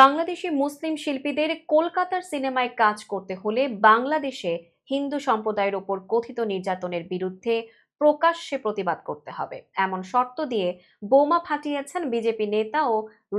বাংলাদেশি মুসলিম শিল্পীদের কলকাতার সিনেমায় কাজ করতে হলে বাংলাদেশে হিন্দু সম্প্রদায়ের ওপর কথিত নির্যাতনের বিরুদ্ধে প্রকাশ্যে প্রতিবাদ করতে হবে এমন শর্ত দিয়ে বোমা ফাটিয়েছেন বিজেপি নেতা ও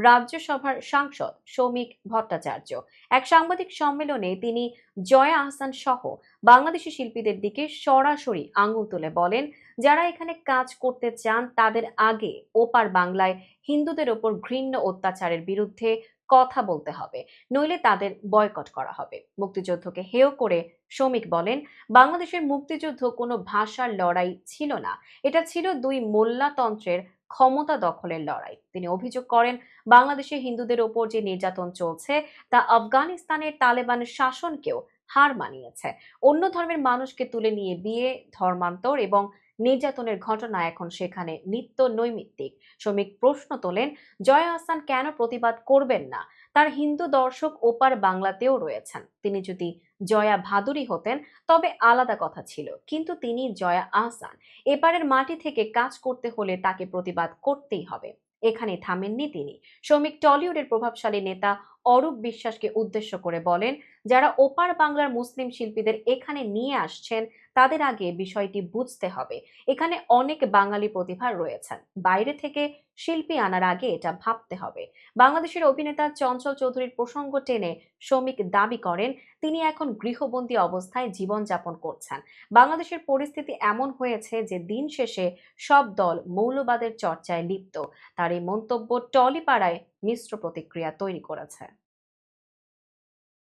রাজ্যসভার সাংসদ শৌমিক ভট্টাচার্য। এক সাংবাদিক সম্মেলনে তিনি জয়া আহসান সহ বাংলাদেশি শিল্পীদের দিকে সরাসরি আঙুল তুলে বলেন, যারা এখানে কাজ করতে চান তাদের আগে ওপার বাংলায় হিন্দুদের ওপর ঘৃণ্য অত্যাচারের বিরুদ্ধে কথা বলতে হবে, নইলে তাদের বয়কট করা হবে। মুক্তিযুদ্ধকে হেয় করে শমিক বলেন, বাংলাদেশের মুক্তিযুদ্ধ কোনো ভাষার লড়াই ছিল না, এটা ছিল দুই মোল্লাতন্ত্রের ক্ষমতা দখলের লড়াই। তিনি অভিযোগ করেন, বাংলাদেশে হিন্দুদের ওপর যে নির্যাতন চলছে তা আফগানিস্তানের তালেবান শাসনকেও হার মানিয়েছে। অন্য ধর্মের মানুষকে তুলে নিয়ে বিয়ে, ধর্মান্তর এবং নির্যাতনের ঘটনা এখন সেখানে নিত্য নৈমিত্তিক। শমিক প্রশ্ন তোলেন, জয়া আহসান কেন প্রতিবাদ করবেন না? তার হিন্দু দর্শক ওপার বাংলাতেও রয়েছেন। তিনি যদি জয়া ভাদুরী হতেন তবে আলাদা কথা ছিল, কিন্তু তিনি জয়া আহসান। এপারের মাটি থেকে কাজ করতে হলে তাকে প্রতিবাদ করতেই হবে। এখানে থামেননি তিনি। শৌমিক টলিউডের প্রভাবশালী নেতা অরূপ বিশ্বাসকে উদ্দেশ্য করে বলেন, যারা ওপার বাংলার মুসলিম শিল্পীদের এখানে নিয়ে আসছেন তাদের আগে বিষয়টি বুঝতে হবে, এখানে অনেক বাঙালি প্রতিভা রয়েছেন, বাইরে থেকে শিল্পী আনার আগে এটা ভাবতে হবে। বাংলাদেশের অভিনেতা চঞ্চল চৌধুরীর প্রসঙ্গ টেনে শৌমিক দাবি করেন, তিনি এখন গৃহবন্দী অবস্থায় জীবনযাপন করছেন। বাংলাদেশের পরিস্থিতি এমন হয়েছে যে দিন শেষে সব দল মৌলবাদের চর্চায় লিপ্ত। তার এই মন্তব্য টলিপাড়ায় মিশ্র প্রতিক্রিয়া তৈরি করেছে।